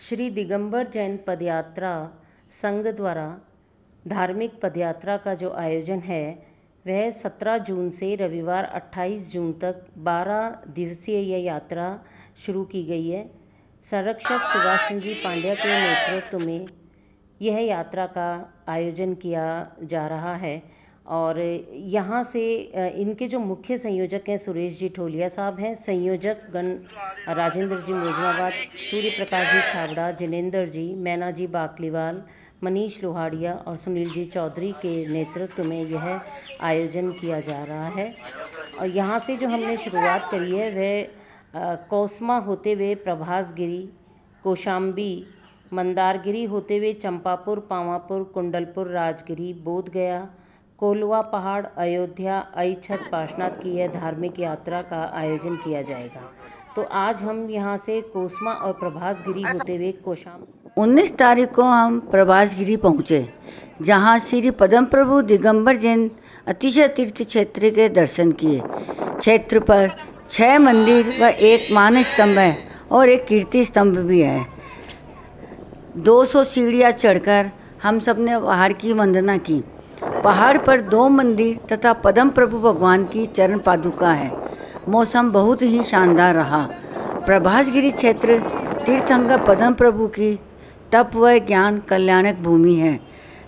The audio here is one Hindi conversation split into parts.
श्री दिगंबर जैन पदयात्रा संघ द्वारा धार्मिक पदयात्रा का जो आयोजन है वह 17 जून से रविवार 28 जून तक 12 दिवसीय यह यात्रा शुरू की गई है। संरक्षक सुभाष चंद्र जी पांड्या के नेतृत्व में यह यात्रा का आयोजन किया जा रहा है और यहाँ से इनके जो मुख्य संयोजक हैं सुरेश जी ठोलिया साहब हैं, संयोजक गण राजेंद्र जी मोजमाबाद, सूर्य प्रकाश जी छाबड़ा, जिनेंद्र जी, मैना जी बाकलीवाल, मनीष लोहाड़िया और सुनील जी चौधरी के नेतृत्व में यह आयोजन किया जा रहा है। और यहाँ से जो हमने शुरुआत करी है वह कोसमा होते हुए प्रभासगिरी, कौशाम्बी, मंदारगिरी होते हुए चंपापुर, पावापुर, कुंडलपुर, राजगिरी, बोधगया, कोलवा पहाड़, अयोध्या, अईछत, पार्श्वनाथ की यह धार्मिक यात्रा का आयोजन किया जाएगा। तो आज हम यहाँ से कोसमा और प्रभासगिरी होते हुए कौशाम्बी 19 तारीख को हम प्रभासगिरी पहुँचे, जहाँ श्री पद्म प्रभु दिगंबर जैन अतिशय तीर्थ क्षेत्र के दर्शन किए। क्षेत्र पर 6 मंदिर व 1 मान स्तंभ है और 1 कीर्ति स्तंभ भी है। 200 सीढ़ियाँ चढ़कर हम सब ने पहाड़ की वंदना की। पहाड़ पर 2 मंदिर तथा पद्म प्रभु भगवान की चरण पादुका है। मौसम बहुत ही शानदार रहा। प्रभासगिरी क्षेत्र तीर्थंकर पद्म प्रभु की तप व ज्ञान कल्याणक भूमि है,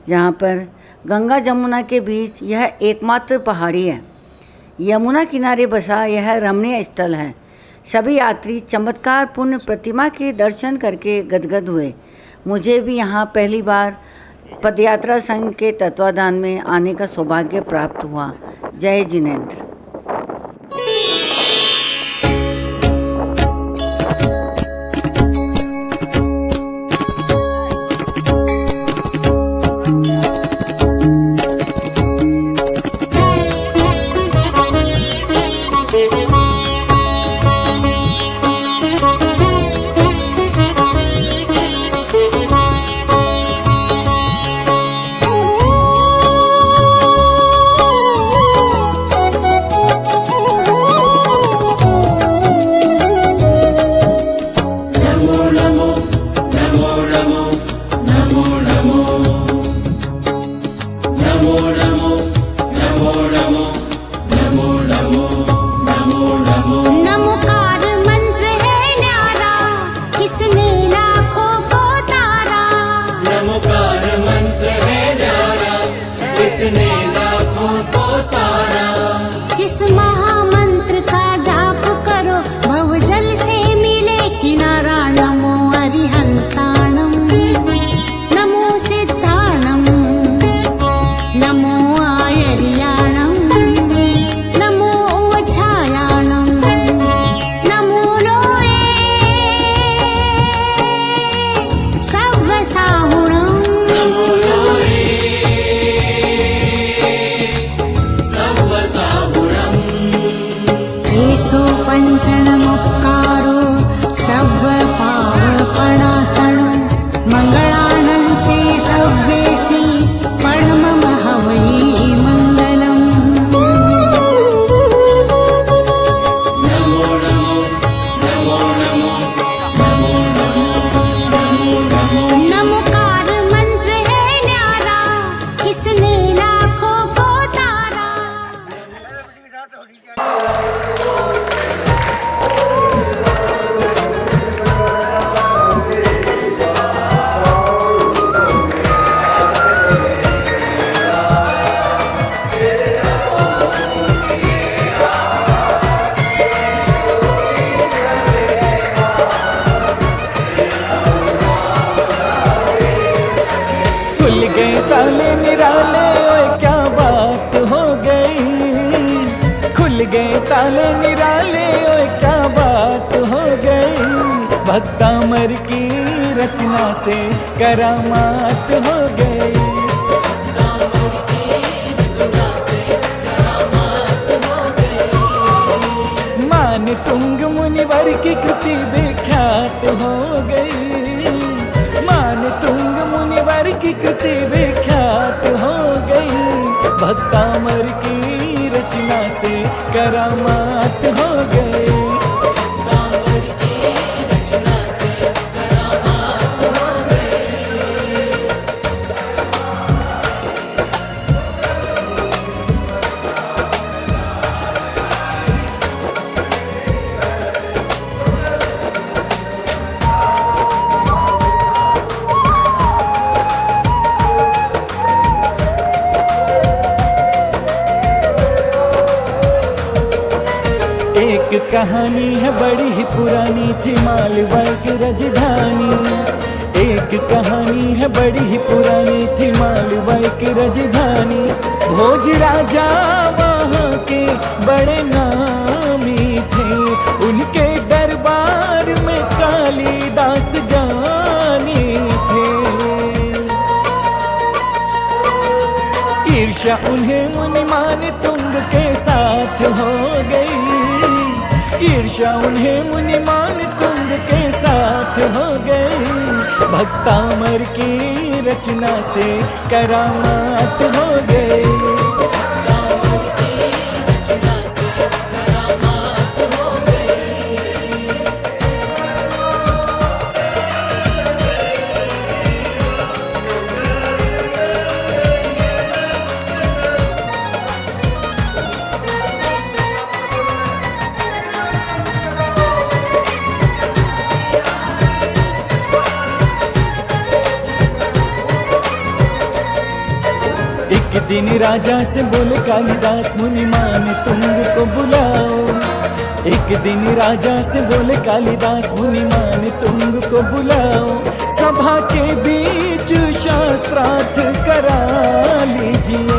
जहाँ पर गंगा जमुना के बीच यह एकमात्र पहाड़ी है। यमुना किनारे बसा यह रमणीय स्थल है। सभी यात्री चमत्कार पूर्ण प्रतिमा के दर्शन करके गदगद हुए। मुझे भी यहाँ पहली बार पदयात्रा संघ के तत्वाधान में आने का सौभाग्य प्राप्त हुआ। जय जिनेंद्र। किस महामंत्र का जाप करो भवजल से मिले किनारा। नमो अरिहंताणम, नमो सिद्धाणम, नमो आयर्याणम, नमो उवछायाणम, नमो लोये सव्वसाहुणम, नमो एसो पंचणमुक्कारो सव्व पावपणासणो मंगलानंते सव्वेशी परमम हवै मंगलम्। नमोकार मंत्र है न्यारा, किसने लाखों को तारा। खुल गए ताले निराले, ओए क्या बात हो गई। खुल गए ताले निराले, ओए क्या बात हो गई। भक्तामर की रचना से करामात हो गई। मान तुंग मुनिवर की कृति विख्यात हो गई। मान तुंग मुनिवर की कृति विख्यात हो गई। भक्तामर की रचना से करामात हो गई। भक्तामर की रचना से करामात कहानी है बड़ी ही पुरानी, थी मालवा की राजधानी। एक कहानी है बड़ी ही पुरानी, थी मालवा की राजधानी। भोज राजा वहाँ के बड़े नामी थे, उनके दरबार में कालिदास गाने थे। ईर्ष्या उन्हें मुनिमान तुंग के साथ हो गई, ईर्ष्या उन्हें मुनिमान तुंग के साथ हो गई। भक्तामर की रचना से करामात हो गई। एक दिन राजा से बोले कालिदास, मुनिमान तुंग को बुलाओ। एक दिन राजा से बोले कालिदास, मुनिमान तुंग को बुलाओ। सभा के बीच शास्त्रार्थ करा लीजिए,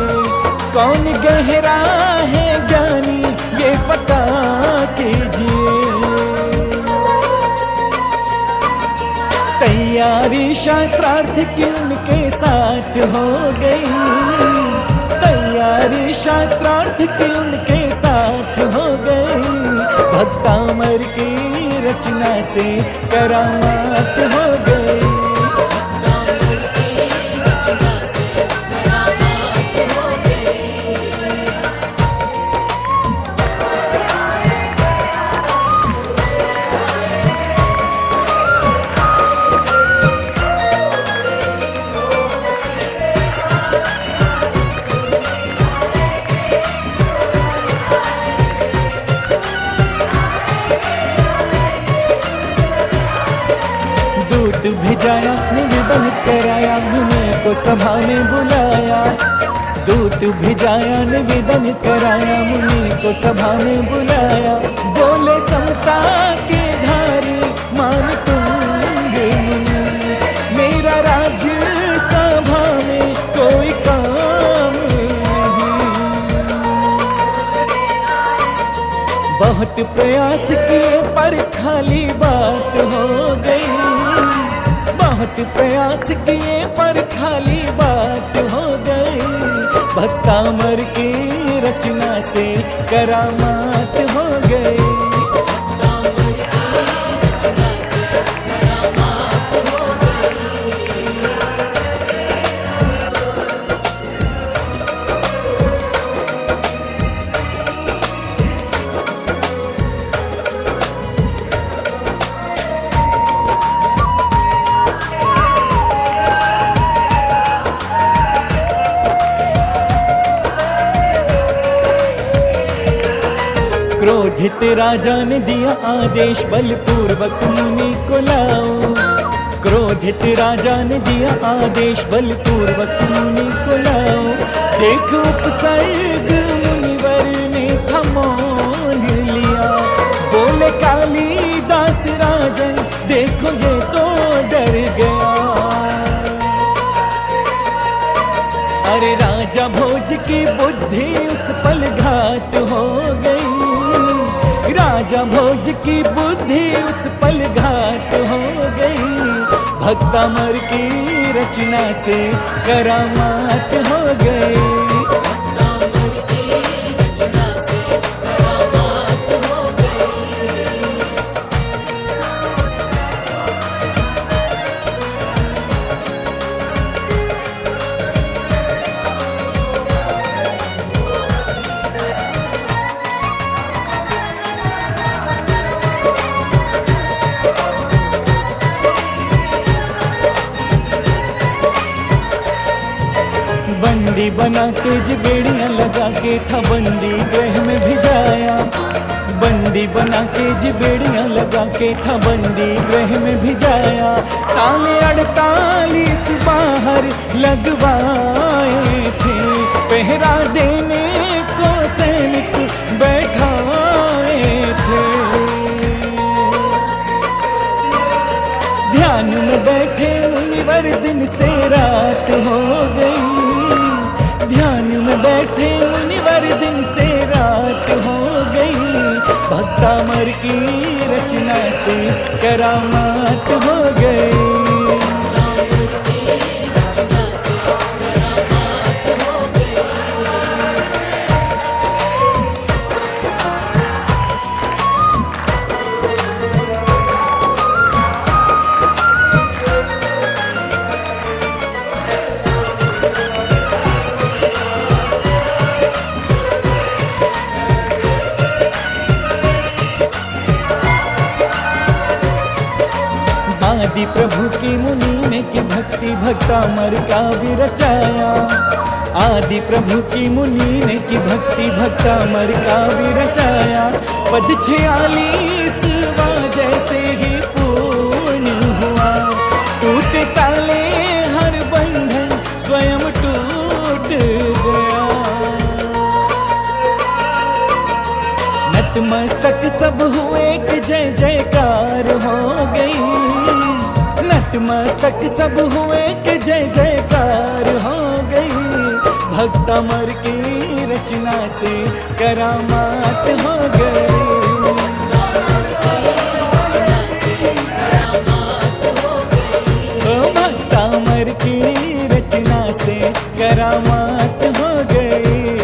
कौन गहरा है ज्ञानी ये पता कीजिए। तैयारी शास्त्रार्थ की उनके साथ हो गई, तैयारी शास्त्रार्थ की उनके साथ हो गई। भक्तामर की रचना से करामात हो गई। दूत भेजाया, निवेदन कराया, मुनि को सभा में बुलाया। दूत भेजाया, निवेदन कराया, मुनि को सभा में बुलाया। बोले समता के धारी मान तुंगे मुनि, मेरा राज्य सभा में कोई काम नहीं। बहुत प्रयास किए पर खाली बात हो गई, बहुत प्रयास किए पर खाली बात हो गई। भक्तामर की रचना से करामात हो गई। क्रोधित राजा ने दिया आदेश, बलपूर्वक मुनि को लाओ। क्रोधित राजा ने दिया आदेश, बलपूर्वक मुनि को लाओ। देख उपसर्ग मुनिवर ने थमोन लिया, बोले कालिदास राजन देखो ये तो डर गया। अरे राजा भोज की बुद्धि उस पल घात हो गई, राजा भोज की बुद्धि उस पल घात हो गई। भक्तामर की रचना से करामात हो गई। बंदी बना के जिबेड़ियां लगा के था बंदी गृह में भिजाया। बंदी बना के जिबेड़ियां लगा के था बंदी गृह में भिजाया। ताले 48 बाहर लगवाए थे, पहरा देने को सैनिक बैठाए थे। ध्यान में बैठे मुनिवर दिन से रात हो गई, ध्यान में बैठे मुनिवर दिन से रात हो गई। भक्तामर की रचना से करामात हो गई। आदि प्रभु की मुनि ने की भक्ति भक्तामर का भी रचाया, आदि प्रभु की मुनि ने की भक्ति भक्तामर का भी रचाया। पद 46वां जैसे ही पूर्ण हुआ, टूटे ताले हर बंधन स्वयं टूट गया। नतमस्तक सब हुए कि जय जयकार हो गई, नतमस्तक सब हुए कि जय जयकार हो गई। भक्तामर की रचना से करामात हो गई। भक्तामर की रचना से करामात हो गई। व्यवस्था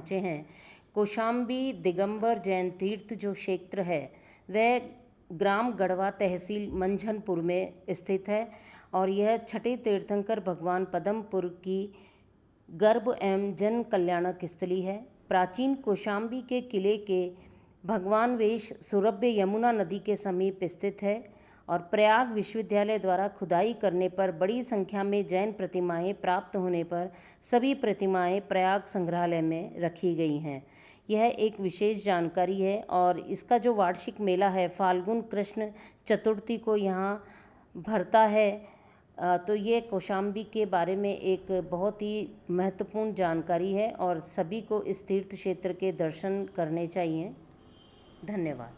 पहुँचे हैं। कौशाम्बी दिगंबर जैन तीर्थ जो क्षेत्र है वह ग्राम गढ़वा तहसील मंझनपुर में स्थित है और यह छठे तीर्थंकर भगवान पद्मपुर की गर्भ एवं जन कल्याणक स्थली है। प्राचीन कौशाम्बी के किले के भगवान वेश सुरभ्य यमुना नदी के समीप स्थित है और प्रयाग विश्वविद्यालय द्वारा खुदाई करने पर बड़ी संख्या में जैन प्रतिमाएं प्राप्त होने पर सभी प्रतिमाएं प्रयाग संग्रहालय में रखी गई हैं। यह एक विशेष जानकारी है और इसका जो वार्षिक मेला है फाल्गुन कृष्ण चतुर्थी को यहाँ भरता है। तो ये कौशाम्बी के बारे में एक बहुत ही महत्वपूर्ण जानकारी है और सभी को इस तीर्थ क्षेत्र के दर्शन करने चाहिए। धन्यवाद।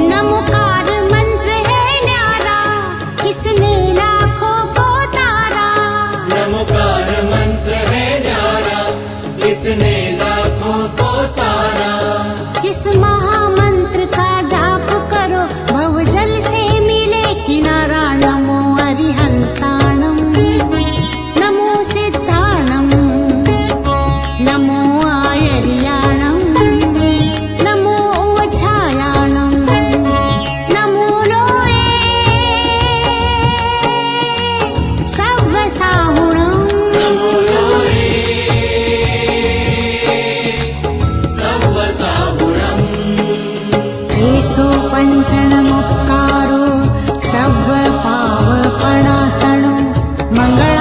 नमोकार मंत्र है न्यारा, किसने लाखों को तारा। नमोकार मंत्र है न्यारा, इसने लाखों को तारा। इस महामंत्र का जाप करो, भवजल से मिले किनारा। नमो अरिहंताणम, नमो सिद्धाणम, नमो आयर्याणम, नमो उवछायाणम, नमो लोये सव्वसाहुणम। नमो लोये सव्वसाहुणम्। एषो पञ्चणमुक्कारो सव्वपावपणासनो मंगल